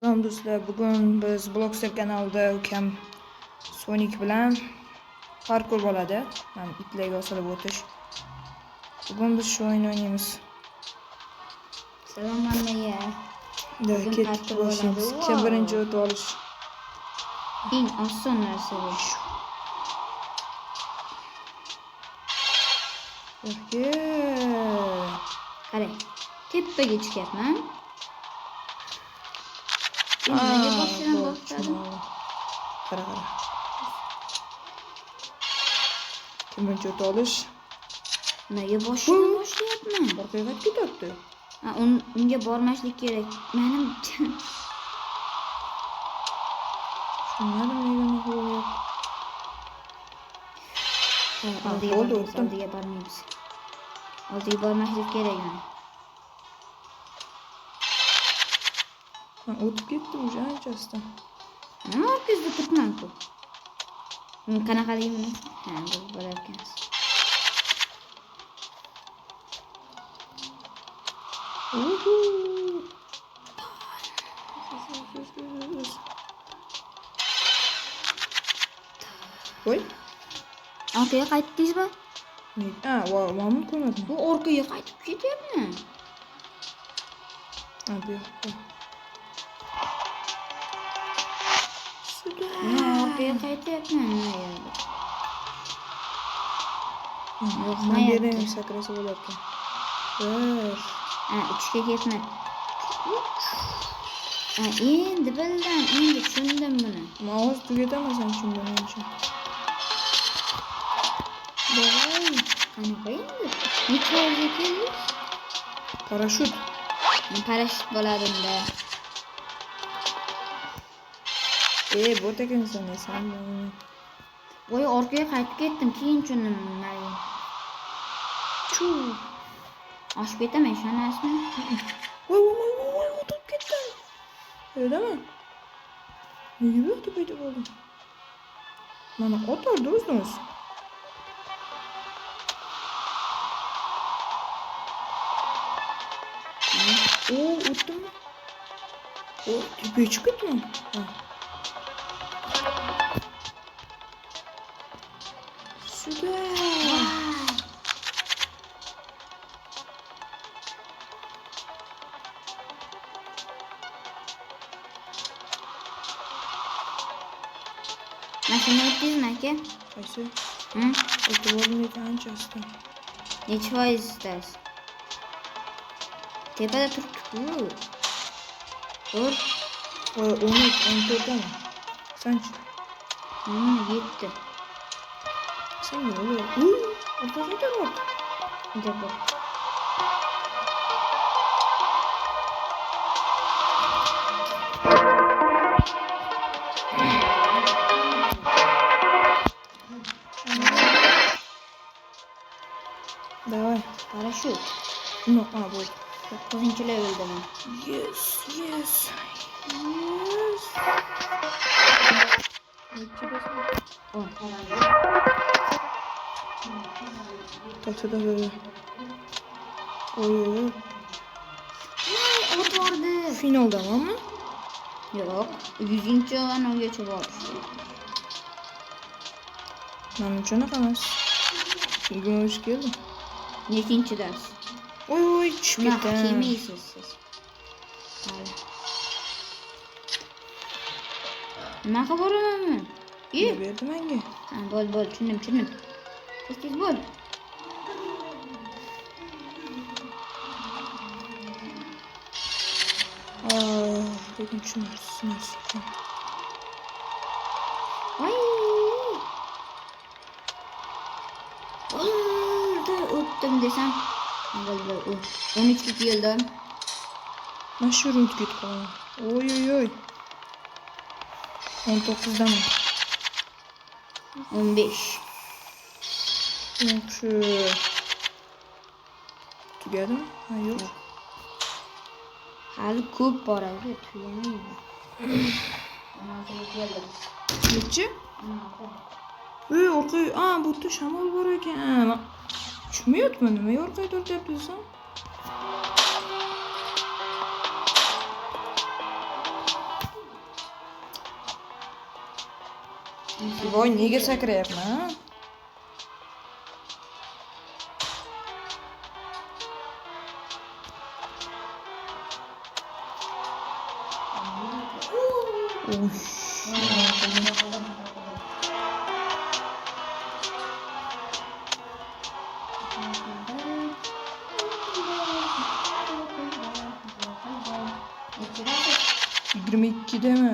Salom do'stlar, bugun biz Blockster kanalida ukam Sonic bilan parkur bo'ladi. Mana itlarga osilib o'tish. Bugun biz shu o'yin o'ynaymiz. Salom hammaga. Bugun Ketib parkur boshlaymiz. bo'ladi. Kim birinchi o'tib olish? Eng oson narsa bu. Qarang, tepaga chiqyapman. Nimaga boshdan boshladim? Qara. Kim birinchi o'tib olish? Nimaga boshdan boshlayapman? Orqaga ketyapti. Unga bormaslik kerak. Menimcha. Shundan Oldiga bormaymiz. Oldiga bormaslik kerak uni. O'tib ketdim o'sha anchasidan. Nima orqangizda turibman-ku? Qanaqaligini? Ha, biz bo'larkansiz. Voy. Orqaga qaytdingizmi? Mamnun ko'rmadim. Bu orqaga qaytib ketyapman. Bu yoqqa. Orqaga qaytyapman nima yerda? Yo'q, Men berayim sakrasa bo'larkan. Uchga ketma. Endi bildim, endi tushundim buni. Men hozir tugataman sen tushunganing. Voy, qanaqa endi? Necha keldik? Parashyut. Parashyut bo'ladimda. Bot ekansan sen. Voy, orqaga qaytib ketdim, keyin tushundim nimaga. Oshib ketaman, ishonasizmi? Voy, o'tib ketdim. Öylemi? Nega bu yoqda paydo bo'ldim? Mana o'tirdi o'zimiz. O'tdim. Tepaga chiqib ketdim. Shuda. Mashina o'tdingizmi aka? Qaysi? O'tib oldim anchasidan. Necha foiz istasiz? Tepada turibdi-ku. Ko'r. 14dan. Sanchi? 7. Sen ne oluyor? Ortadan da bak. Hadi bak. Давай. Parashyut. No, bu. 9. levelda men. Yes. Tahtada böyle. Oy. Ot vardı. Finalda mı? Yo'q, 100-chi anavgacha bor. Men uchun emas. Bugun hoş geldin. Nechinchi dars? Oy, tushib ketdim. Kelmaysiz siz. Hali. Nima qilib boramanmi? Ne berdi menga? Bo'l, tushundim. Tez bo'l. Lekin tushunarsiz. Voy. O'tdim desam. Bo'l. 13 keldim. Ben şu root git kalan. Oy. 19'dan mı? 15. Yok şu. Tugadi mi? Ha yok. Hali ko'p boradi, tugamaydi. Nechi? Orqaga, bu yerda shamol bor ekan. Tushmayapman, nima orqaga tortyapti desam? 15 Voy, nega sakrayapman, ha? Uy. Yigirma ikkidami?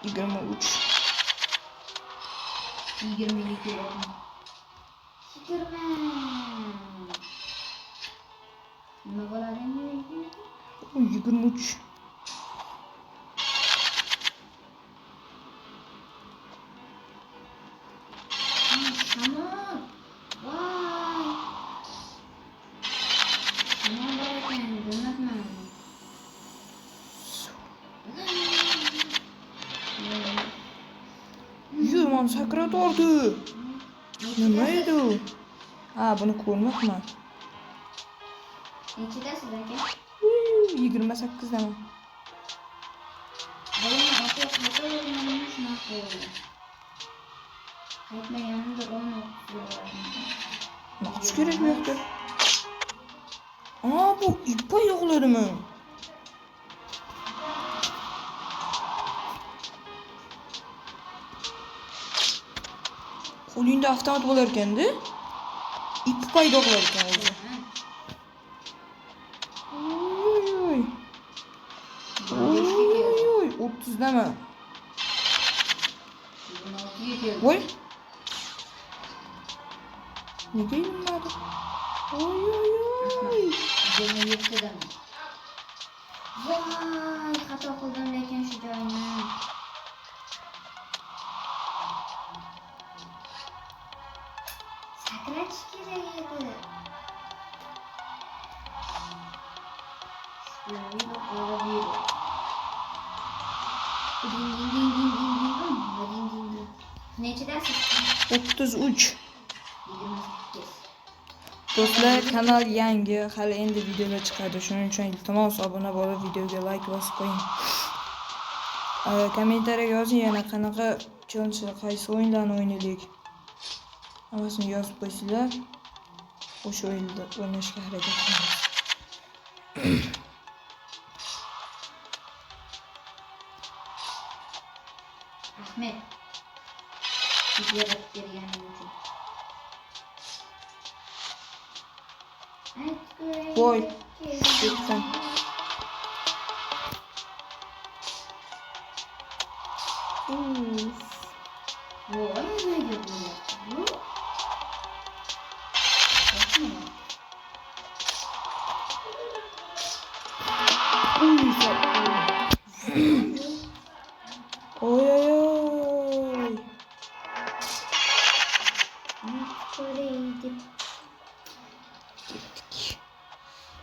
23. 22. Nima bo'ladi endi? 23. Shamol. Voy. Shamol bor ekan, bilmabman. Yomon sakratordi. Nima edi u? Ha, buni ko'rmoqman. Nechidasiz aka? 28daman. Bolaning aka qaytaverganini shunaqa bo'ldi. Qaytmaganimda o'n Nima qilish kerak bu yoqda? Aa, bu ipa yo'qlarimi? Qo'lingda avtomat bo'lar ekanda, ip paydo qilar ekan o'zi. Oy. 30daman. Voy. Nega ilmadi? Oy. 27dan. Voy, xato qildim lekin shu joyni. Sakrash kerak edi. Shunday qoladi. Nechidasiz? 33. 28. Do'stlar, kanal yangi, hali endi videolar chiqadi. Shuning uchun iltimos obuna bo'lib, videoga like bosib qo'ying. Kommentariyaga yozing yana qanaqa challengelar, qaysi o'yinlarni o'ynaylik. Hammasini yozib qo'ysanglar, o'sha o'yinda o'ynashga harakat qilamiz. Rahmat. Video berganing uchun. Voy, ketdim. Voy, nega bo'lyapti bu? Oy oy oy.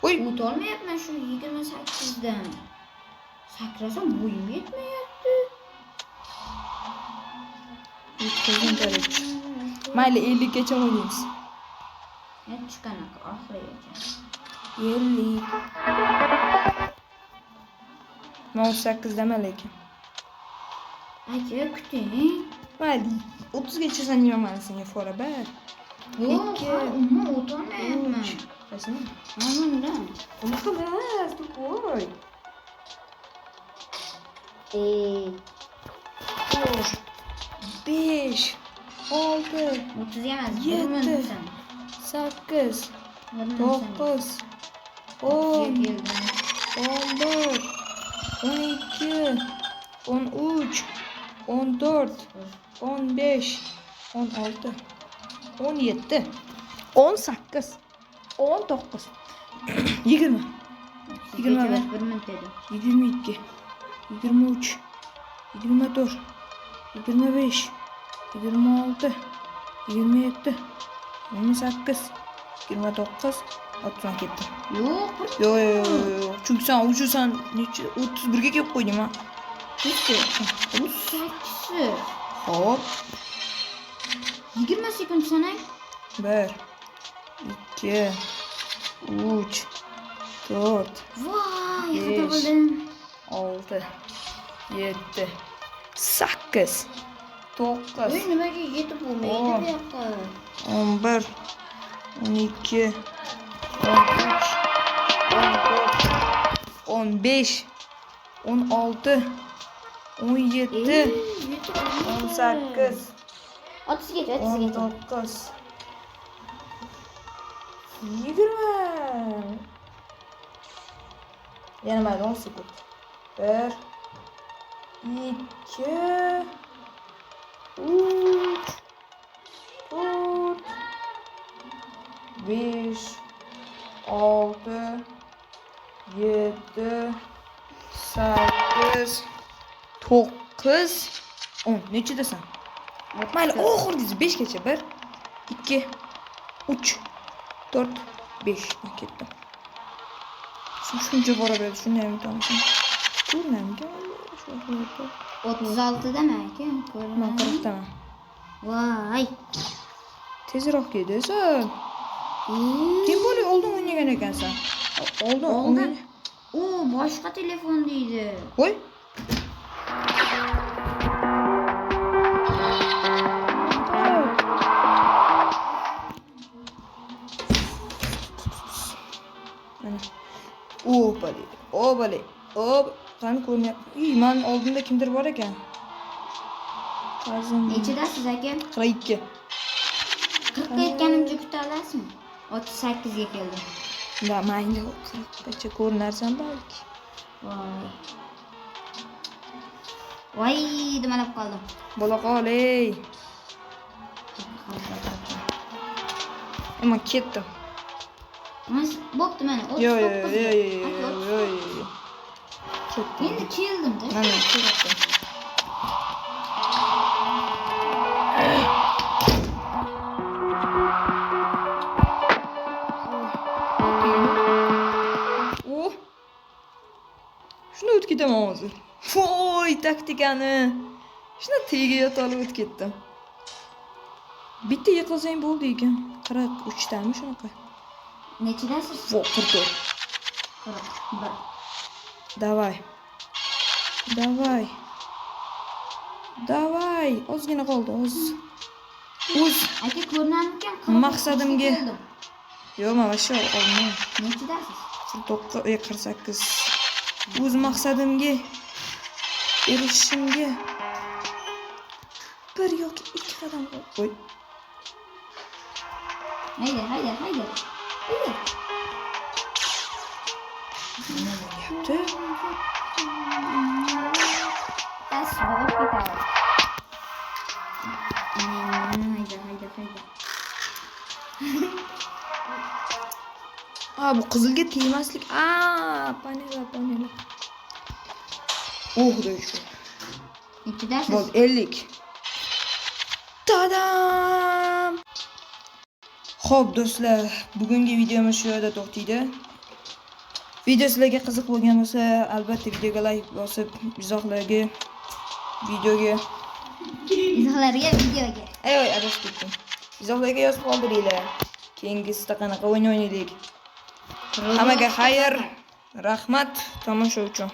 Oy, Unutolmayapman shu 28dan. Sakrasam bo'yim yetmayapti. yetkazing kerak. Mayli 50 gacha o'ynaymiz. Chiqanaqa oxirigacha. 50. 38daman lekin. Aka, kuting. Mayli 30 gacha sanayman senga fora bar. Yo'q, umuman o'tolmayapman. Qaysini? Manundan. Unaqa emas, voy. 4 5 6 30 emas, 7 8 9 10 11 12 13 14 15 16 17 18 19 20 21 minut dedi. 22 23 24 25 26 27 28 29 30 ketdi. Yo'q, Yo'q. Chunki sen uchisan necha 31 ga kelib qo'yding ha. ketdi. 38. Hop. 20 sekund sanang. 1 2 3 4 Voy, Besh. xato qildim. 6 7 8 9 Voy nimaga yetib bo'lmaydi bu yoqqa? 11 12 13 14 15 16 17 18 30gacha 19 20 yana mayli 10 sekund 1 2 3 4 5 6 7 8 9 10 nechidasan? Mayli oxirgisi 5 gacha 1 2 3 4 5 ketdim. Shuncha bora berdi, shuni ham aytamiz. Ko'rnamga shu 36 dami aka? Men 40 daman. Voy. Tezroq keldi-san. Kim bo'li oldin o'ynagan ekansan? Oldin. O, boshqa telefon deydi. Qo'y. Mana. Obali. Qani ko'ryapti. Men oldinda kimdir bor ekan. Qazim. Nechidasiz aka? 42. 40 ga yetganimcha kuta olasizmi? 38 ga keldim. Da mayli 40 gacha ko'rinarsan balki. Voy, nimalab qoldim. Bo'la qolay. Men ketdim. Bo'pti mana 39 Yo. Ketdim. Endi keldim-da. Mana ketdim. Shuni o'tib ketaman hozir. Voy, taktikani. Shuni tegayotib olib o'tib ketdim. Bitta yiqilsang bo'ldi ekan. 43 dami shunaqa. Nechidasiz? 44. 41. Davay. Ozgina qoldi, o'z. Aka ko'rinarmikan? Maqsadimga. Yo'q, men vasha olmayman. Nechidasiz? 48. O'z maqsadimga erishishimga bir yoki 2 qadam qo'y. Hayda. Nima bo'lyapti? Tasbih ketadi. Hayda. Bu qizilga tegmaslik. Panela. Xudo shukr. Nechidasiz? Bo'ldi 50. Tadam! Xo'p do'stlar, bugungi videomiz shu yerda to'xtaydi. Video sizlarga qiziq bo'lgan bo'lsa, albatta videoga like bosib, izohlarga. Ay, adashib ketdim. Izohlarga yozib qoldiringlar. Keyingisida qanaqa o'yin o'ynaylik. Hammaga xayr, rahmat tomosha uchun.